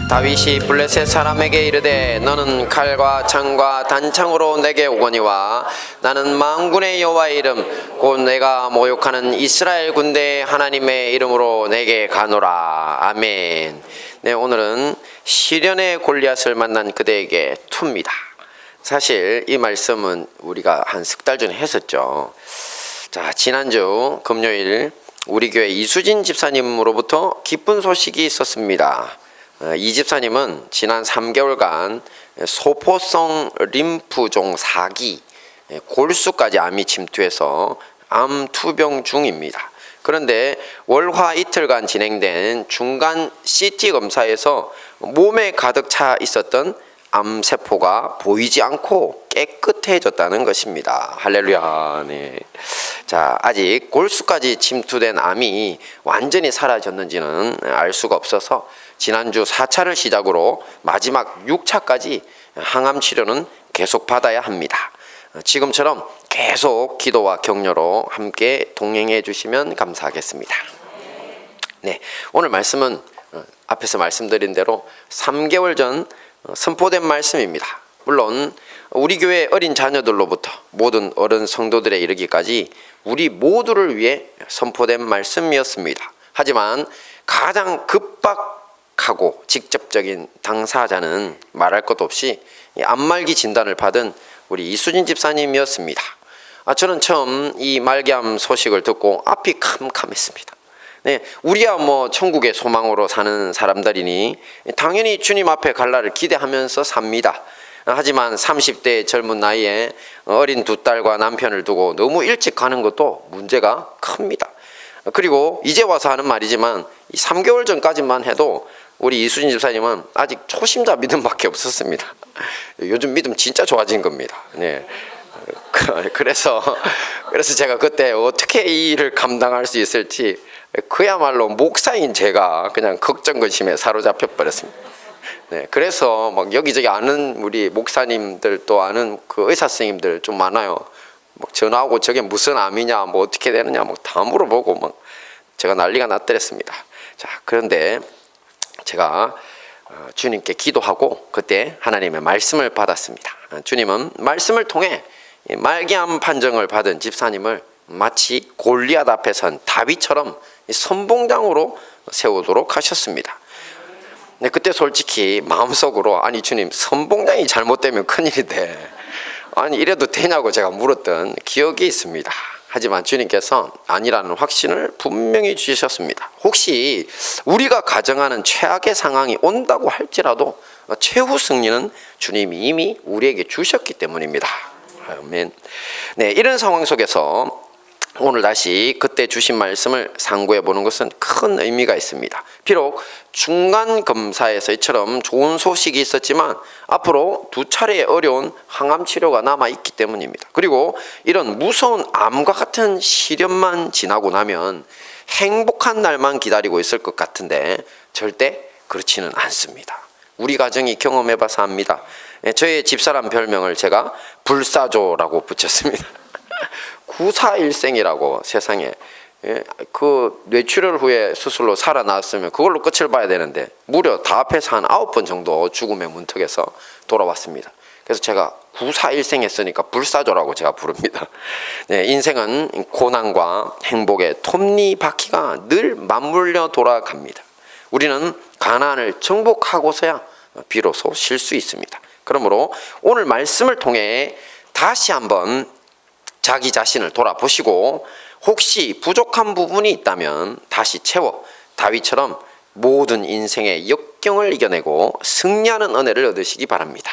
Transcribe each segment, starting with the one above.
다윗이 블레셋 사람에게 이르되 너는 칼과 창과 단창으로 내게 오거니와 나는 만군의 여호와의 이름 곧 내가 모욕하는 이스라엘 군대의 하나님의 이름으로 내게 가노라. 아멘. 네, 오늘은 시련의 골리앗을 만난 그대에게 2입니다. 사실 이 말씀은 우리가 한 석 달 전에 했었죠. 자, 지난주 금요일 우리 교회 이수진 집사님으로부터 기쁜 소식이 있었습니다. 이 집사님은 지난 3개월간 소포성 림프종 4기, 골수까지 암이 침투해서 암 투병 중입니다. 그런데 월화 이틀간 진행된 중간 CT 검사에서 몸에 가득 차 있었던 암세포가 보이지 않고 깨끗해졌다는 것입니다. 할렐루야. 네. 자, 아직 골수까지 침투된 암이 완전히 사라졌는지는 알 수가 없어서 지난주 4차를 시작으로 마지막 6차까지 항암 치료는 계속 받아야 합니다. 지금처럼 계속 기도와 격려로 함께 동행해 주시면 감사하겠습니다. 네, 오늘 말씀은 앞에서 말씀드린 대로 3개월 전 선포된 말씀입니다. 물론 우리 교회 어린 자녀들로부터 모든 어른 성도들에 이르기까지 우리 모두를 위해 선포된 말씀이었습니다. 하지만 가장 급박하고 직접적인 당사자는 말할 것 없이 암말기 진단을 받은 우리 이수진 집사님이었습니다. 저는 처음 이 말기암 소식을 듣고 앞이 캄캄했습니다. 네, 우리야 뭐 천국의 소망으로 사는 사람들이니 당연히 주님 앞에 갈 날을 기대하면서 삽니다. 하지만 30대의 젊은 나이에 어린 2딸과 남편을 두고 너무 일찍 가는 것도 문제가 큽니다. 그리고 이제 와서 하는 말이지만 3개월 전까지만 해도 우리 이수진 집사님은 아직 초심자 믿음밖에 없었습니다. 요즘 믿음 진짜 좋아진 겁니다. 네. 그래서 제가 그때 어떻게 이 일을 감당할 수 있을지 그야말로 목사인 제가 그냥 걱정 근심에 사로잡혀 버렸습니다. 네, 그래서 막 여기저기 아는 우리 목사님들 또 아는 그 의사 선생님들 좀 많아요. 막 전화하고 저게 무슨 암이냐, 뭐 어떻게 되느냐, 뭐 다 물어보고 막 제가 난리가 났더랬습니다. 자, 그런데 제가 주님께 기도하고 그때 하나님의 말씀을 받았습니다. 주님은 말씀을 통해 말기암 판정을 받은 집사님을 마치 골리앗 앞에 선 다윗처럼 선봉장으로 세우도록 하셨습니다. 네, 그때 솔직히 마음속으로 아니 주님 선봉장이 잘못되면 큰일인데 아니 이래도 되냐고 제가 물었던 기억이 있습니다. 하지만 주님께서 아니라는 확신을 분명히 주셨습니다. 혹시 우리가 가정하는 최악의 상황이 온다고 할지라도 최후 승리는 주님이 이미 우리에게 주셨기 때문입니다. 아멘. 네, 이런 상황 속에서 오늘 다시 그때 주신 말씀을 상고해 보는 것은 큰 의미가 있습니다. 비록 중간 검사에서 이처럼 좋은 소식이 있었지만 앞으로 2차례의 어려운 항암 치료가 남아 있기 때문입니다. 그리고 이런 무서운 암과 같은 시련만 지나고 나면 행복한 날만 기다리고 있을 것 같은데 절대 그렇지는 않습니다. 우리 가정이 경험해 봐서 압니다. 저의 집사람 별명을 제가 불사조라고 붙였습니다. 94일생이라고 세상에 그 뇌출혈 후에 수술로 살아났으면 그걸로 끝을 봐야 되는데 무려 다 합해서 한 9번 정도 죽음의 문턱에서 돌아왔습니다. 그래서 제가 94일생 했으니까 불사조라고 제가 부릅니다. 네, 인생은 고난과 행복의 톱니바퀴가 늘 맞물려 돌아갑니다. 우리는 가난을 정복하고서야 비로소 쉴 수 있습니다. 그러므로 오늘 말씀을 통해 다시 한번 자기 자신을 돌아보시고 혹시 부족한 부분이 있다면 다시 채워 다윗처럼 모든 인생의 역경을 이겨내고 승리하는 은혜를 얻으시기 바랍니다.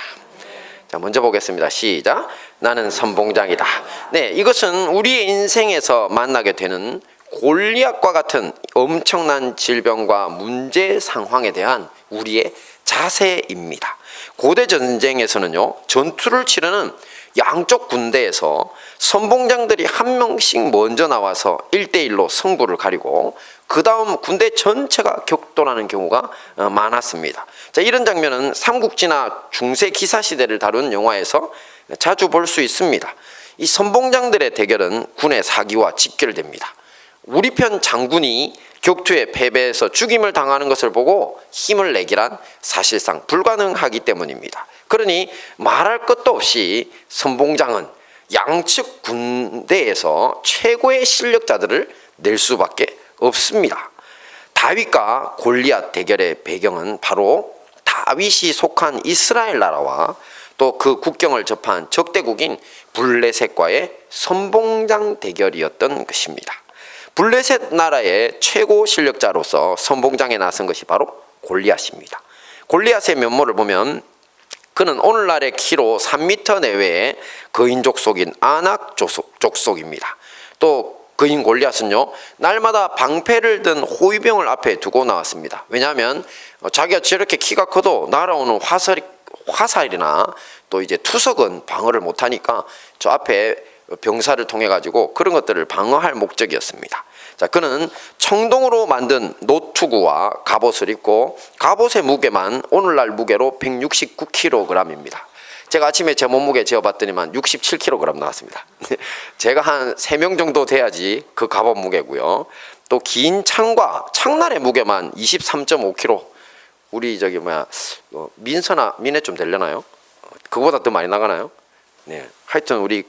자, 먼저 보겠습니다. 시작. 나는 선봉장이다. 네, 이것은 우리의 인생에서 만나게 되는 골리앗과 같은 엄청난 질병과 문제 상황에 대한 우리의 자세입니다. 고대 전쟁에서는요, 전투를 치르는 양쪽 군대에서 선봉장들이 한 명씩 먼저 나와서 1대1로 승부를 가리고 그 다음 군대 전체가 격돌하는 경우가 많았습니다. 자, 이런 장면은 삼국지나 중세 기사시대를 다룬 영화에서 자주 볼 수 있습니다. 이 선봉장들의 대결은 군의 사기와 직결됩니다. 우리 편 장군이 격투에 패배해서 죽임을 당하는 것을 보고 힘을 내기란 사실상 불가능하기 때문입니다. 그러니 말할 것도 없이 선봉장은 양측 군대에서 최고의 실력자들을 낼 수밖에 없습니다. 다윗과 골리앗 대결의 배경은 바로 다윗이 속한 이스라엘 나라와 또 그 국경을 접한 적대국인 블레셋과의 선봉장 대결이었던 것입니다. 블레셋 나라의 최고 실력자로서 선봉장에 나선 것이 바로 골리앗입니다. 골리앗의 면모를 보면 그는 오늘날의 키로 3m 내외의 거인 족속인 아낙 족속입니다. 또 거인 골리앗은요, 날마다 방패를 든 호위병을 앞에 두고 나왔습니다. 왜냐하면 자기가 저렇게 키가 커도 날아오는 화살이나 또 이제 투석은 방어를 못하니까 저 앞에 병사를 통해 가지고 그런 것들을 방어할 목적이었습니다. 자, 그는 청동으로 만든 노투구와 갑옷을 입고 갑옷의 무게만 오늘날 무게로 169kg입니다. 제가 아침에 제 몸무게 재어봤더니만 67kg 나왔습니다. 제가 한 3명 정도 돼야지 그 갑옷 무게고요. 또 긴 창과 창날의 무게만 23.5kg. 우리 민에 좀 되려나요? 그거보다 더 많이 나가나요? 네, 하여튼 우리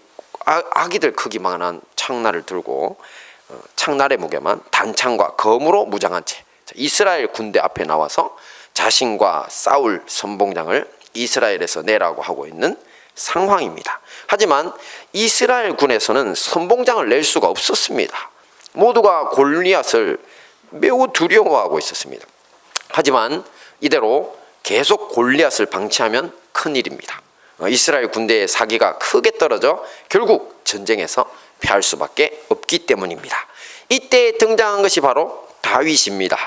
아기들 크기만한 창날을 들고 창날의 무게만 단창과 검으로 무장한 채 이스라엘 군대 앞에 나와서 자신과 싸울 선봉장을 이스라엘에서 내라고 하고 있는 상황입니다. 하지만 이스라엘 군에서는 선봉장을 낼 수가 없었습니다. 모두가 골리앗을 매우 두려워하고 있었습니다. 하지만 이대로 계속 골리앗을 방치하면 큰일입니다. 이스라엘 군대의 사기가 크게 떨어져 결국 전쟁에서 패할 수밖에 없기 때문입니다. 이때 등장한 것이 바로 다윗입니다.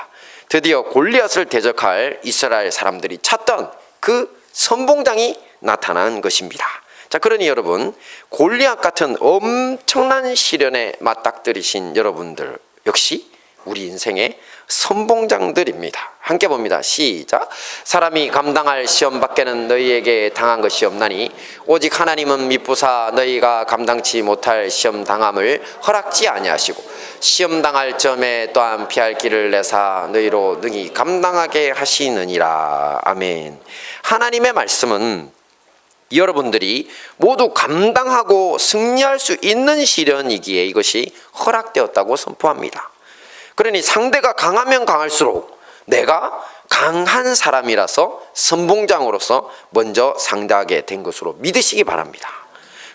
드디어 골리앗을 대적할 이스라엘 사람들이 찾던 그 선봉장이 나타난 것입니다. 자, 그러니 여러분, 골리앗 같은 엄청난 시련에 맞닥뜨리신 여러분들 역시 우리 인생의 선봉장들입니다. 함께 봅니다. 시작. 사람이 감당할 시험 밖에는 너희에게 당한 것이 없나니 오직 하나님은 미쁘사 너희가 감당치 못할 시험 당함을 허락지 아니하시고 시험 당할 점에 또한 피할 길을 내사 너희로 능히 감당하게 하시느니라. 아멘. 하나님의 말씀은 여러분들이 모두 감당하고 승리할 수 있는 시련이기에 이것이 허락되었다고 선포합니다. 그러니 상대가 강하면 강할수록 내가 강한 사람이라서 선봉장으로서 먼저 상대하게 된 것으로 믿으시기 바랍니다.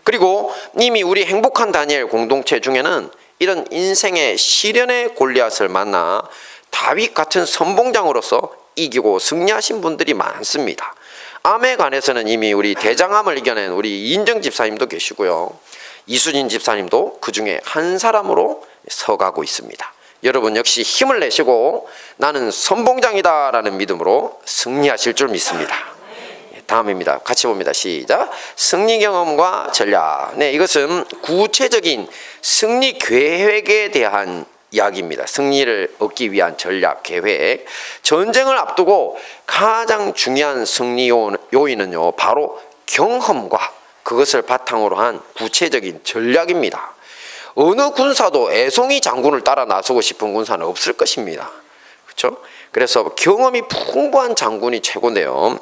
그리고 이미 우리 행복한 다니엘 공동체 중에는 이런 인생의 시련의 골리앗을 만나 다윗 같은 선봉장으로서 이기고 승리하신 분들이 많습니다. 암에 관해서는 이미 우리 대장암을 이겨낸 우리 이인정 집사님도 계시고요. 이수진 집사님도 그 중에 한 사람으로 서가고 있습니다. 여러분 역시 힘을 내시고 나는 선봉장이다 라는 믿음으로 승리하실 줄 믿습니다. 다음입니다. 같이 봅니다. 시작. 승리 경험과 전략. 네, 이것은 구체적인 승리 계획에 대한 이야기입니다. 승리를 얻기 위한 전략, 계획. 전쟁을 앞두고 가장 중요한 승리 요인은요, 바로 경험과 그것을 바탕으로 한 구체적인 전략입니다. 어느 군사도 애송이 장군을 따라 나서고 싶은 군사는 없을 것입니다. 그렇죠? 그래서 경험이 풍부한 장군이 최고인데요.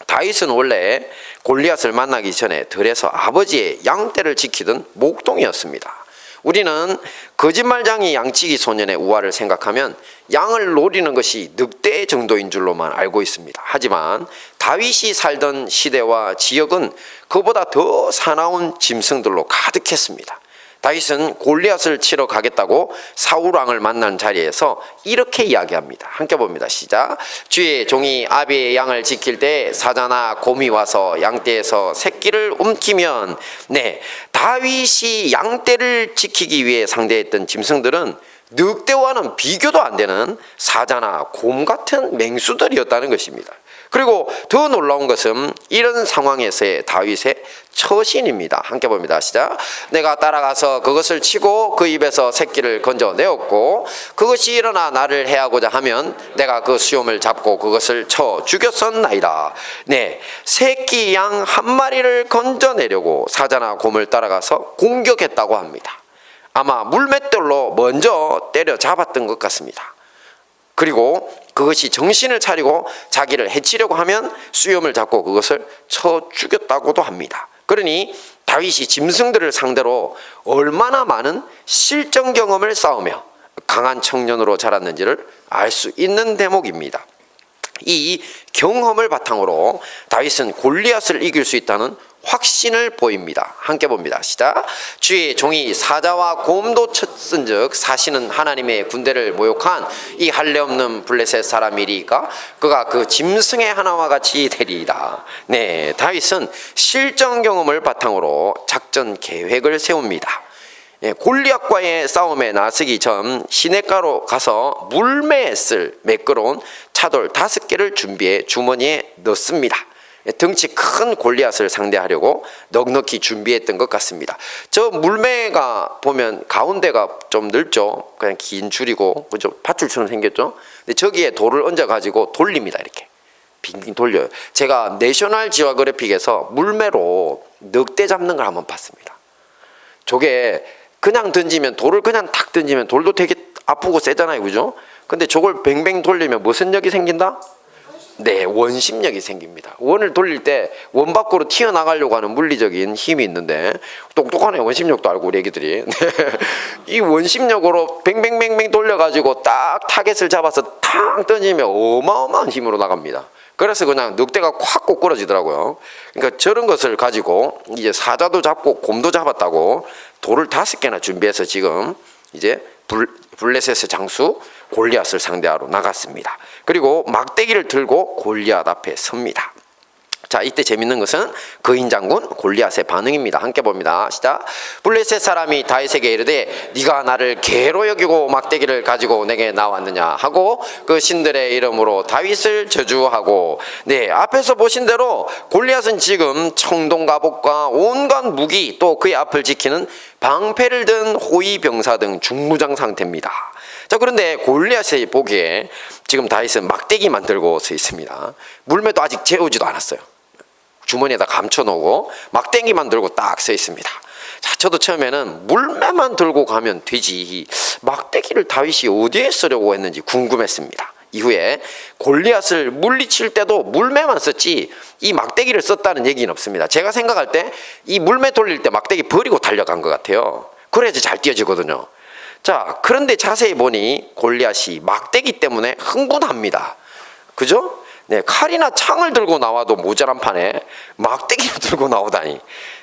다윗은 원래 골리앗을 만나기 전에 들에서 아버지의 양떼를 지키던 목동이었습니다. 우리는 거짓말장이 양치기 소년의 우화를 생각하면 양을 노리는 것이 늑대 정도인 줄로만 알고 있습니다. 하지만 다윗이 살던 시대와 지역은 그보다 더 사나운 짐승들로 가득했습니다. 다윗은 골리앗을 치러 가겠다고 사울 왕을 만난 자리에서 이렇게 이야기합니다. 함께 봅니다. 시작. 주의 종이 아비의 양을 지킬 때 사자나 곰이 와서 양떼에서 새끼를 움키면, 네, 다윗이 양떼를 지키기 위해 상대했던 짐승들은 늑대와는 비교도 안 되는 사자나 곰 같은 맹수들이었다는 것입니다. 그리고 더 놀라운 것은 이런 상황에서의 다윗의 처신입니다. 함께 봅니다. 시작. 내가 따라가서 그것을 치고 그 입에서 새끼를 건져내었고 그것이 일어나 나를 해하고자 하면 내가 그 수염을 잡고 그것을 쳐 죽였었나이다. 네, 새끼 양 한 마리를 건져내려고 사자나 곰을 따라가서 공격했다고 합니다. 아마 물맷돌로 먼저 때려잡았던 것 같습니다. 그리고 그것이 정신을 차리고 자기를 해치려고 하면 수염을 잡고 그것을 쳐 죽였다고도 합니다. 그러니 다윗이 짐승들을 상대로 얼마나 많은 실전 경험을 쌓으며 강한 청년으로 자랐는지를 알 수 있는 대목입니다. 이 경험을 바탕으로 다윗은 골리앗을 이길 수 있다는 확신을 보입니다. 함께 봅니다. 시작. 주의 종이 사자와 곰도 쳤은즉 사시는 하나님의 군대를 모욕한 이 할례 없는 블레셋 사람이리까 그가 그 짐승의 하나와 같이 되리이다. 네, 다윗은 실전 경험을 바탕으로 작전 계획을 세웁니다. 골리앗과의 싸움에 나서기 전 시냇가로 가서 물매에 쓸 매끄러운 차돌 5개를 준비해 주머니에 넣습니다. 덩치 큰 골리앗을 상대하려고 넉넉히 준비했던 것 같습니다. 저 물매가 보면 가운데가 좀 넓죠. 그냥 긴 줄이고 그죠? 밧줄처럼 생겼죠. 근데 저기에 돌을 얹어 가지고 돌립니다. 이렇게 빙빙 돌려요. 제가 내셔널 지오그래픽에서 물매로 늑대 잡는 걸 한번 봤습니다. 저게 그냥 던지면 돌을 그냥 탁 던지면 돌도 되게 아프고 세잖아요, 그죠? 근데 저걸 뱅뱅 돌리면 무슨 lực 이 생긴다? 네, 원심력이 생깁니다. 원을 돌릴 때 원 밖으로 튀어나가려고 하는 물리적인 힘이 있는데 똑똑하네, 원심력도 알고 우리 애기들이. 네. 이 원심력으로 뱅뱅뱅뱅 돌려가지고 딱 타겟을 잡아서 탁 던지면 어마어마한 힘으로 나갑니다. 그래서 그냥 늑대가 콱 꼬꾸러지더라고요. 그러니까 저런 것을 가지고 이제 사자도 잡고 곰도 잡았다고 돌을 5개나 준비해서 지금 이제 블레셋의 장수 골리앗을 상대하러 나갔습니다. 그리고 막대기를 들고 골리앗 앞에 섭니다. 자, 이때 재밌는 것은 거인 장군 골리앗의 반응입니다. 함께 봅니다. 시작. 블레셋 사람이 다윗에게 이르되 네가 나를 개로 여기고 막대기를 가지고 내게 나왔느냐 하고 그 신들의 이름으로 다윗을 저주하고, 네, 앞에서 보신 대로 골리앗은 지금 청동 갑옷과 온갖 무기 또 그의 앞을 지키는 방패를 든 호위 병사 등 중무장 상태입니다. 자, 그런데 골리앗이 보기에 지금 다윗은 막대기만 들고 서 있습니다. 물매도 아직 재우지도 않았어요. 주머니에다 감춰놓고 막대기만 들고 딱 서 있습니다. 자, 저도 처음에는 물매만 들고 가면 되지 막대기를 다윗이 어디에 쓰려고 했는지 궁금했습니다. 이후에 골리앗을 물리칠 때도 물매만 썼지 이 막대기를 썼다는 얘기는 없습니다. 제가 생각할 때 이 물매 돌릴 때 막대기 버리고 달려간 것 같아요. 그래야지 잘 뛰어지거든요. 자, 그런데 자세히 보니 골리앗이 막대기 때문에 흥분합니다. 그죠? 네, 칼이나 창을 들고 나와도 모자란 판에 막대기를 들고 나오다니,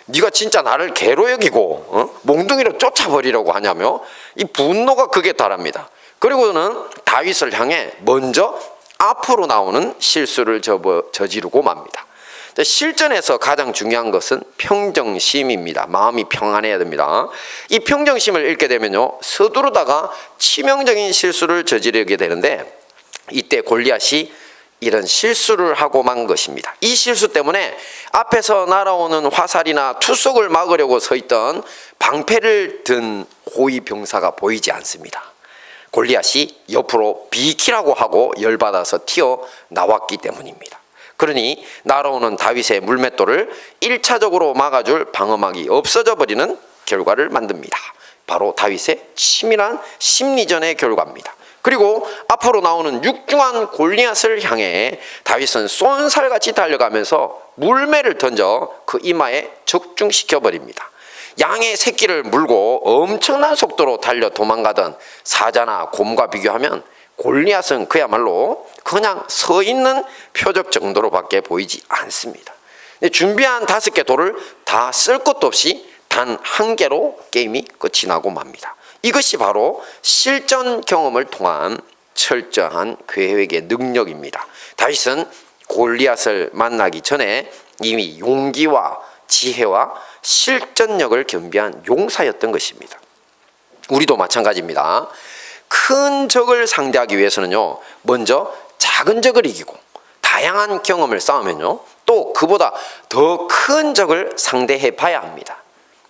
네가 진짜 나를 개로 여기고 몽둥이로 쫓아버리려고 하냐며 이 분노가 극에 달합니다. 그리고는 다윗을 향해 먼저 앞으로 나오는 실수를 저지르고 맙니다. 실전에서 가장 중요한 것은 평정심입니다. 마음이 평안해야 됩니다. 이 평정심을 잃게 되면요, 서두르다가 치명적인 실수를 저지르게 되는데 이때 골리앗이 이런 실수를 하고 만 것입니다. 이 실수 때문에 앞에서 날아오는 화살이나 투석을 막으려고 서 있던 방패를 든 호위 병사가 보이지 않습니다. 골리앗이 옆으로 비키라고 하고 열받아서 튀어 나왔기 때문입니다. 그러니 날아오는 다윗의 물맷돌을 1차적으로 막아줄 방어막이 없어져 버리는 결과를 만듭니다. 바로 다윗의 치밀한 심리전의 결과입니다. 그리고 앞으로 나오는 육중한 골리앗을 향해 다윗은 쏜살같이 달려가면서 물매를 던져 그 이마에 적중시켜 버립니다. 양의 새끼를 물고 엄청난 속도로 달려 도망가던 사자나 곰과 비교하면 골리앗은 그야말로 그냥 서 있는 표적 정도로밖에 보이지 않습니다. 준비한 5개 돌을 다 쓸 것도 없이 단 1개로 게임이 끝이 나고 맙니다. 이것이 바로 실전 경험을 통한 철저한 계획의 능력입니다. 다윗은 골리앗을 만나기 전에 이미 용기와 지혜와 실전력을 겸비한 용사였던 것입니다. 우리도 마찬가지입니다. 큰 적을 상대하기 위해서는요, 먼저 작은 적을 이기고 다 다양한 경험을 쌓으면요, 또 그보다 더 큰 적을 상대해 봐야 합니다.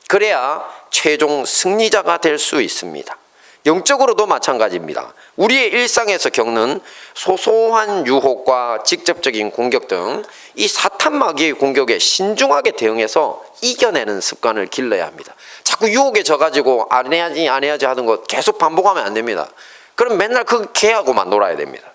그래야 최종 승리자가 될 수 있습니다. 영적으로도 마찬가지입니다. 우리의 일상에서 겪는 소소한 유혹과 직접적인 공격 등 이 사탄 마귀의 공격에 신중하게 대응해서 이겨내는 습관을 길러야 합니다. 자꾸 유혹에 져가지고 안 해야지 하는 거 계속 반복하면 안 됩니다. 그럼 맨날 그 개하고만 놀아야 됩니다.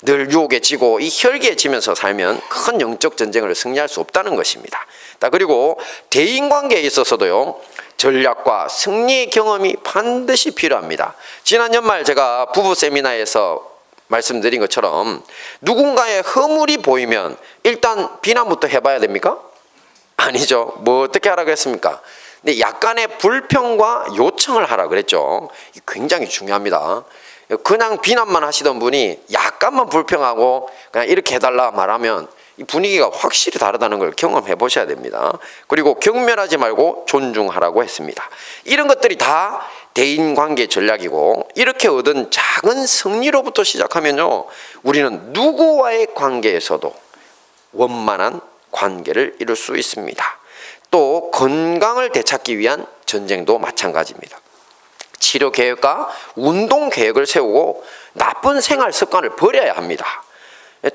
늘 유혹에 지고 이 혈기에 지면서 살면 큰 영적 전쟁을 승리할 수 없다는 것입니다. 그리고 대인관계에 있어서도요, 전략과 승리의 경험이 반드시 필요합니다. 지난 연말 제가 부부 세미나에서 말씀드린 것처럼 누군가의 허물이 보이면 일단 비난부터 해봐야 됩니까? 아니죠. 뭐 어떻게 하라고 했습니까? 근데 약간의 불평과 요청을 하라 그랬죠. 굉장히 중요합니다. 그냥 비난만 하시던 분이 약간만 불평하고 그냥 이렇게 해달라 말하면 이 분위기가 확실히 다르다는 걸 경험해 보셔야 됩니다. 그리고 경멸하지 말고 존중하라고 했습니다. 이런 것들이 다 대인관계 전략이고, 이렇게 얻은 작은 승리로부터 시작하면요, 우리는 누구와의 관계에서도 원만한 관계를 이룰 수 있습니다. 또 건강을 되찾기 위한 전쟁도 마찬가지입니다. 치료 계획과 운동 계획을 세우고 나쁜 생활 습관을 버려야 합니다.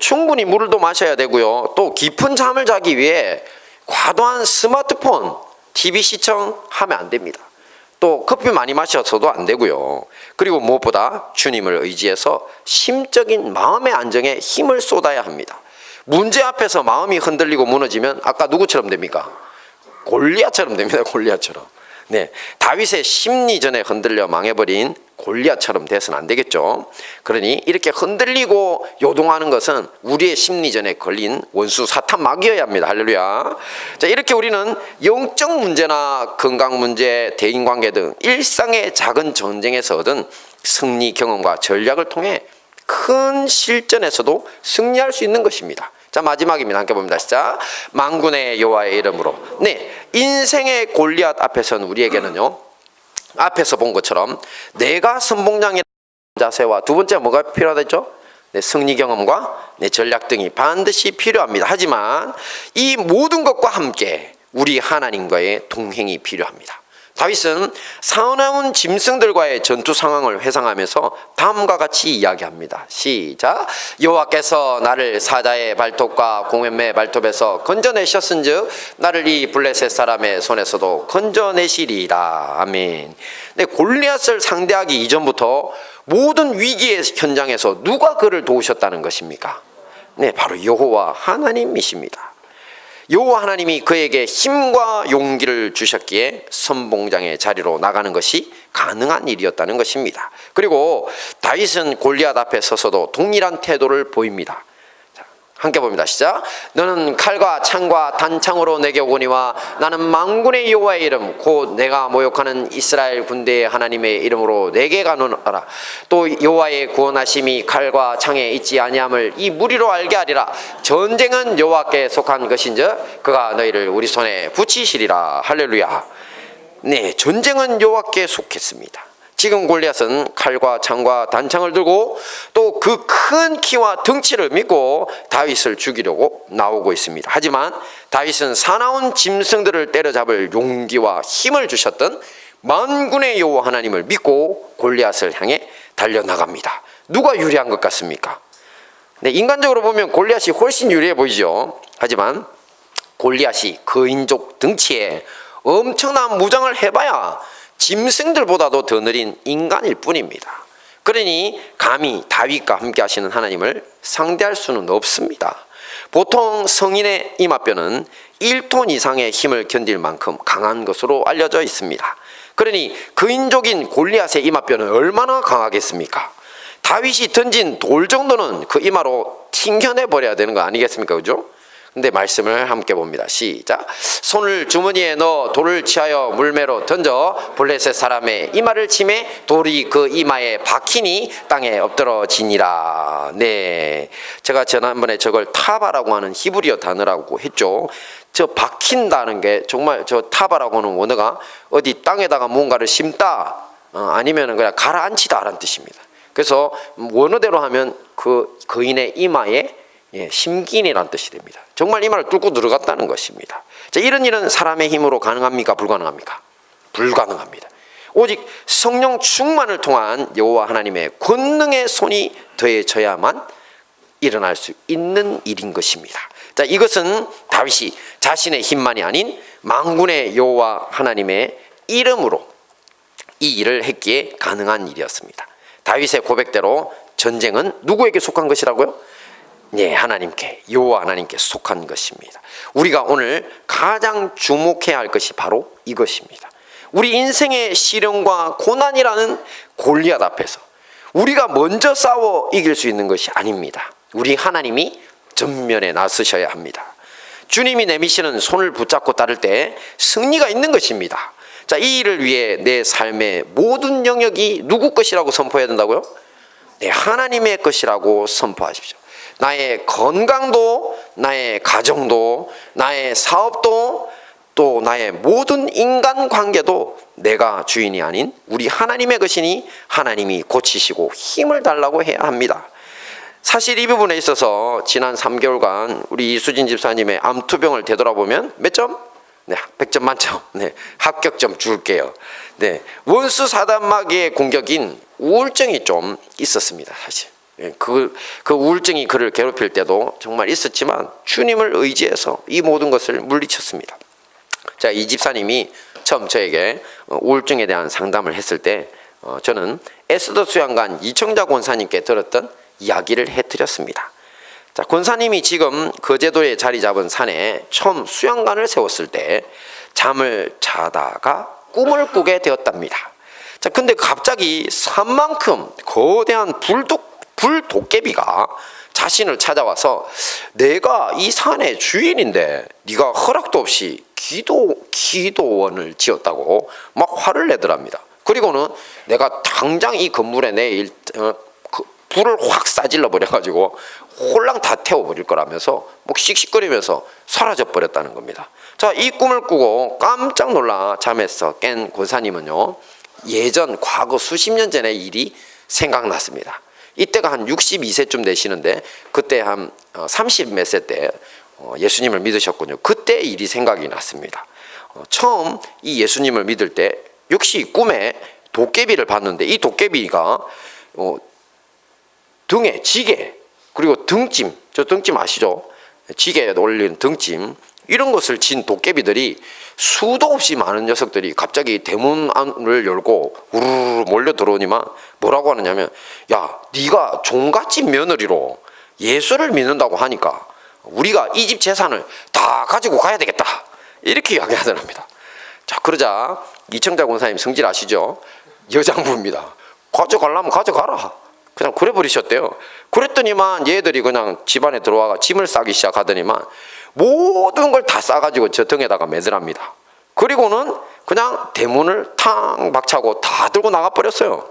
충분히 물도 마셔야 되고요. 또 깊은 잠을 자기 위해 과도한 스마트폰, TV 시청하면 안 됩니다. 또 커피 많이 마셔서도 안 되고요. 그리고 무엇보다 주님을 의지해서 심적인 마음의 안정에 힘을 쏟아야 합니다. 문제 앞에서 마음이 흔들리고 무너지면 아까 누구처럼 됩니까? 골리앗처럼 됩니다. 골리앗처럼. 네, 다윗의 심리전에 흔들려 망해버린 골리앗처럼 돼서는 안 되겠죠. 그러니 이렇게 흔들리고 요동하는 것은 우리의 심리전에 걸린 원수 사탄 마귀여야 합니다. 할렐루야. 자, 이렇게 우리는 영적 문제나 건강 문제, 대인관계 등 일상의 작은 전쟁에서 얻은 승리 경험과 전략을 통해 큰 실전에서도 승리할 수 있는 것입니다. 자, 마지막입니다. 함께 봅니다. 시작. 만군의 여호와의 이름으로. 네, 인생의 골리앗 앞에서는 우리에게는요, 앞에서 본 것처럼 내가 선봉장의 자세와 두 번째 뭐가 필요하겠죠? 네, 승리 경험과 전략 등이 반드시 필요합니다. 하지만 이 모든 것과 함께 우리 하나님과의 동행이 필요합니다. 다윗은 사나운 짐승들과의 전투 상황을 회상하면서 다음과 같이 이야기합니다. 시작. 여호와께서 나를 사자의 발톱과 공뱀의 발톱에서 건져내셨은즉 나를 이 블레셋 사람의 손에서도 건져내시리이다. 아멘. 네, 골리앗을 상대하기 이전부터 모든 위기의 현장에서 누가 그를 도우셨다는 것입니까? 네, 바로 여호와 하나님이십니다. 여호와 하나님이 그에게 힘과 용기를 주셨기에 선봉장의 자리로 나가는 것이 가능한 일이었다는 것입니다. 그리고 다윗은 골리앗 앞에 서서도 동일한 태도를 보입니다. 함께 봅니다. 시작. 너는 칼과 창과 단창으로 내게 오거니와 나는 만군의 여호와의 이름 곧 내가 모욕하는 이스라엘 군대의 하나님의 이름으로 내게 가노라. 또 여호와의 구원하심이 칼과 창에 있지 아니함을 이 무리로 알게 하리라. 전쟁은 여호와께 속한 것인즉 그가 너희를 우리 손에 붙이시리라. 할렐루야. 네, 전쟁은 여호와께 속했습니다. 지금 골리앗은 칼과 창과 단창을 들고 또 그 큰 키와 덩치를 믿고 다윗을 죽이려고 나오고 있습니다. 하지만 다윗은 사나운 짐승들을 때려잡을 용기와 힘을 주셨던 만군의 여호와 하나님을 믿고 골리앗을 향해 달려나갑니다. 누가 유리한 것 같습니까? 네, 인간적으로 보면 골리앗이 훨씬 유리해 보이죠. 하지만 골리앗이 거인족 덩치에 엄청난 무장을 해봐야 짐승들보다도 더 느린 인간일 뿐입니다. 그러니 감히 다윗과 함께 하시는 하나님을 상대할 수는 없습니다. 보통 성인의 이마뼈는 1톤 이상의 힘을 견딜 만큼 강한 것으로 알려져 있습니다. 그러니 거인족인 골리앗의 이마뼈는 얼마나 강하겠습니까? 다윗이 던진 돌 정도는 그 이마로 튕겨내버려야 되는 거 아니겠습니까? 그죠? 근데 말씀을 함께 봅니다. 시작. 손을 주머니에 넣어 돌을 취하여 물매로 던져 블레셋 사람의 이마를 치매 돌이 그 이마에 박히니 땅에 엎드러지니라. 네, 제가 지난번에 저걸 타바라고 하는 히브리어 단어라고 했죠. 저 박힌다는 게 정말 저 타바라고 하는 원어가 어디 땅에다가 뭔가를 심다 아니면 그냥 가라앉히다 라는 뜻입니다. 그래서 원어대로 하면 그 거인의 이마에 심긴이란 뜻이 됩니다. 정말 이 말을 뚫고 들어갔다는 것입니다. 자, 이런 일은 사람의 힘으로 가능합니까? 불가능합니까? 불가능합니다. 오직 성령 충만을 통한 여호와 하나님의 권능의 손이 더해져야만 일어날 수 있는 일인 것입니다. 자, 이것은 다윗이 자신의 힘만이 아닌 만군의 여호와 하나님의 이름으로 이 일을 했기에 가능한 일이었습니다. 다윗의 고백대로 전쟁은 누구에게 속한 것이라고요? 네, 하나님께, 여호와 하나님께 속한 것입니다. 우리가 오늘 가장 주목해야 할 것이 바로 이것입니다. 우리 인생의 시련과 고난이라는 골리앗 앞에서 우리가 먼저 싸워 이길 수 있는 것이 아닙니다. 우리 하나님이 전면에 나서셔야 합니다. 주님이 내미시는 손을 붙잡고 따를 때 승리가 있는 것입니다. 자, 이 일을 위해 내 삶의 모든 영역이 누구 것이라고 선포해야 된다고요? 네, 하나님의 것이라고 선포하십시오. 나의 건강도, 나의 가정도, 나의 사업도, 또 나의 모든 인간관계도 내가 주인이 아닌 우리 하나님의 것이니 하나님이 고치시고 힘을 달라고 해야 합니다. 사실 이 부분에 있어서 지난 3개월간 우리 이수진 집사님의 암투병을 되돌아보면 몇 점? 네, 100점 만점. 네, 합격점 줄게요. 네, 원수 사단마귀의 공격인 우울증이 좀 있었습니다, 사실. 그 우울증이 그를 괴롭힐 때도 정말 있었지만 주님을 의지해서 이 모든 것을 물리쳤습니다. 자, 이 집사님이 처음 저에게 우울증에 대한 상담을 했을 때 저는 에스더 수양관 이청자 권사님께 들었던 이야기를 해드렸습니다. 자, 권사님이 지금 거제도에 자리 잡은 산에 처음 수양관을 세웠을 때 잠을 자다가 꿈을 꾸게 되었답니다. 자, 근데 갑자기 산만큼 거대한 불도깨비가 자신을 찾아와서 내가 이 산의 주인인데 네가 허락도 없이 기도원을 지었다고 막 화를 내더랍니다. 그리고는 내가 당장 이 건물에 내일 불을 확 싸질러 버려가지고 홀랑 다 태워버릴 거라면서 막 씩씩거리면서 사라져 버렸다는 겁니다. 자, 이 꿈을 꾸고 깜짝 놀라 잠에서 깬 권사님은요, 예전 과거 수십 년 전의 일이 생각났습니다. 이때가 한 62세쯤 되시는데 그때 한 30 몇 세 때 예수님을 믿으셨군요. 그때 일이 생각이 났습니다. 처음 이 예수님을 믿을 때 역시 꿈에 도깨비를 봤는데 이 도깨비가 등에 지게, 그리고 등짐, 저 등짐 아시죠? 지게에 올린 등짐, 이런 것을 진 도깨비들이 수도 없이 많은 녀석들이 갑자기 대문 안을 열고 우르르 몰려 들어오니만 뭐라고 하느냐면, 야, 네가 종갓집 며느리로 예수를 믿는다고 하니까 우리가 이 집 재산을 다 가지고 가야 되겠다, 이렇게 이야기하더랍니다. 자, 그러자 이청자 권사님 성질 아시죠? 여장부입니다. 가져가려면 가져가라, 그냥 그래 버리셨대요. 그랬더니만 얘들이 그냥 집안에 들어와가 짐을 싸기 시작하더니만 모든 걸 다 싸가지고 저 등에다가 매더랍니다. 그리고는 그냥 대문을 탕 박차고 다 들고 나가버렸어요.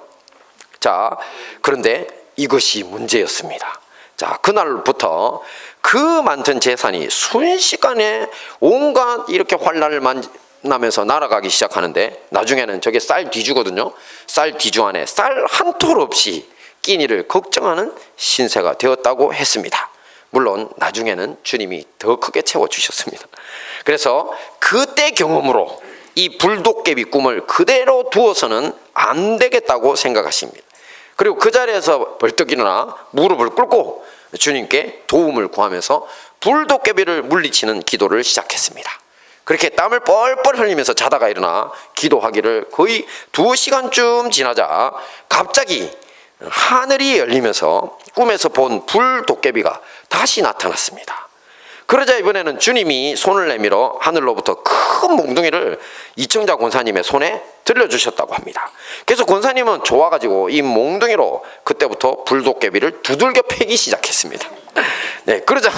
자, 그런데 이것이 문제였습니다. 자, 그날부터 그 많던 재산이 순식간에 온갖 이렇게 환란을 만나면서 날아가기 시작하는데, 나중에는 저게 쌀 뒤주거든요. 쌀 뒤주 안에 쌀 한 톨 없이 끼니를 걱정하는 신세가 되었다고 했습니다. 물론 나중에는 주님이 더 크게 채워주셨습니다. 그래서 그때 경험으로 이 불도깨비 꿈을 그대로 두어서는 안 되겠다고 생각하십니다. 그리고 그 자리에서 벌떡 일어나 무릎을 꿇고 주님께 도움을 구하면서 불도깨비를 물리치는 기도를 시작했습니다. 그렇게 땀을 뻘뻘 흘리면서 자다가 일어나 기도하기를 거의 2시간쯤 지나자 갑자기 하늘이 열리면서 꿈에서 본 불도깨비가 다시 나타났습니다. 그러자 이번에는 주님이 손을 내밀어 하늘로부터 큰 몽둥이를 이청자 권사님의 손에 들려주셨다고 합니다. 그래서 권사님은 좋아가지고 이 몽둥이로 그때부터 불도깨비를 두들겨 패기 시작했습니다. 네, 그러자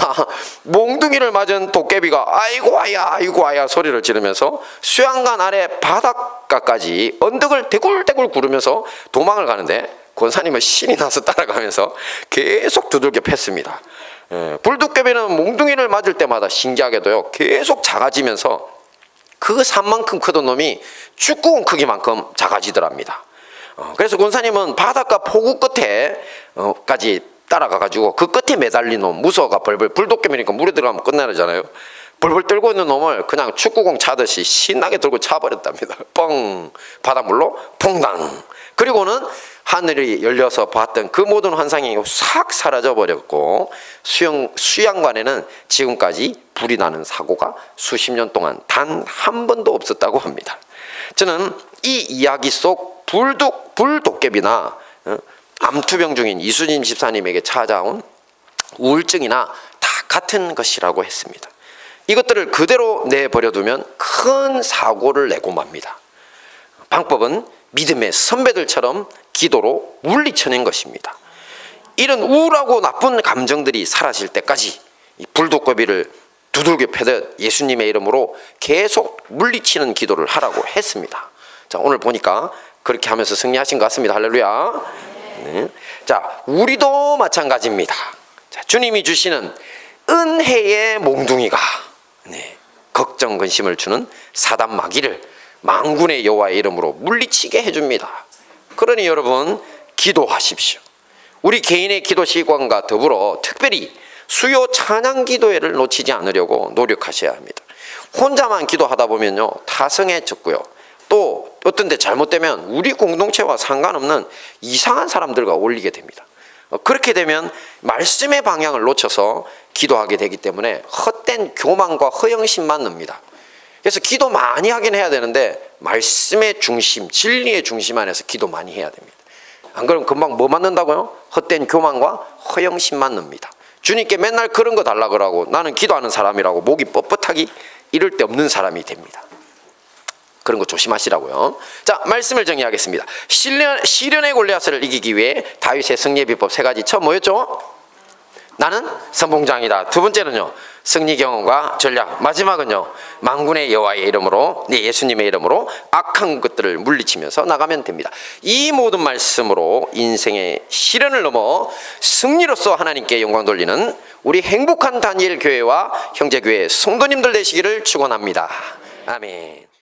몽둥이를 맞은 도깨비가 아이고 아야 아이고 아야 소리를 지르면서 수양관 아래 바닷가까지 언덕을 대굴대굴 구르면서 도망을 가는데 권사님은 신이 나서 따라가면서 계속 두들겨 팼습니다. 불도깨비는 몽둥이를 맞을 때마다 신기하게도요, 계속 작아지면서 그 산만큼 크던 놈이 축구공 크기만큼 작아지더랍니다. 그래서 권사님은 바닷가 포구 끝에까지 따라가가지고 그 끝에 매달린 놈 무서워가 벌벌 불도깨비니까 물에 들어가면 끝나잖아요. 벌벌 떨고 있는 놈을 그냥 축구공 차듯이 신나게 들고 차버렸답니다. 뻥 바닷물로 퐁당. 그리고는 하늘이 열려서 봤던 그 모든 환상이 싹 사라져 버렸고 수양관에는 지금까지 불이 나는 사고가 수십 년 동안 단 한 번도 없었다고 합니다. 저는 이 이야기 속 불도깨비나 암투병 중인 이수진 집사님에게 찾아온 우울증이나 다 같은 것이라고 했습니다. 이것들을 그대로 내버려두면 큰 사고를 내고 맙니다. 방법은 믿음의 선배들처럼 기도로 물리쳐낸 것입니다. 이런 우울하고 나쁜 감정들이 사라질 때까지 이 불도깨비를 두들겨 패듯 예수님의 이름으로 계속 물리치는 기도를 하라고 했습니다. 자, 오늘 보니까 그렇게 하면서 승리하신 것 같습니다. 할렐루야. 네. 자, 우리도 마찬가지입니다. 자, 주님이 주시는 은혜의 몽둥이가 걱정 근심을 주는 사단 마귀를 만군의 여호와의 이름으로 물리치게 해줍니다. 그러니 여러분 기도하십시오. 우리 개인의 기도 시간과 더불어 특별히 수요 찬양 기도회를 놓치지 않으려고 노력하셔야 합니다. 혼자만 기도하다 보면요 타성해졌고요. 또 어떤 데 잘못되면 우리 공동체와 상관없는 이상한 사람들과 어울리게 됩니다. 그렇게 되면 말씀의 방향을 놓쳐서 기도하게 되기 때문에 헛된 교만과 허영심만 납니다. 그래서 기도 많이 하긴 해야 되는데 말씀의 중심, 진리의 중심 안에서 기도 많이 해야 됩니다. 안 그러면 금방 뭐 맞는다고요? 헛된 교만과 허영심만 납니다. 주님께 맨날 그런 거 달라 그러고 나는 기도하는 사람이라고 목이 뻣뻣하기 이럴 데 없는 사람이 됩니다. 그런 거 조심하시라고요. 자, 말씀을 정리하겠습니다. 시련의 골리앗을 이기기 위해 다윗의 승리의 비법 3가지. 처음 뭐였죠? 나는 선봉장이다. 두 번째는요 승리 경험과 전략. 마지막은요 만군의 여호와의 이름으로 예수님의 이름으로 악한 것들을 물리치면서 나가면 됩니다. 이 모든 말씀으로 인생의 시련을 넘어 승리로서 하나님께 영광 돌리는 우리 행복한 다니엘 교회와 형제교회 성도님들 되시기를 축원합니다. 아멘.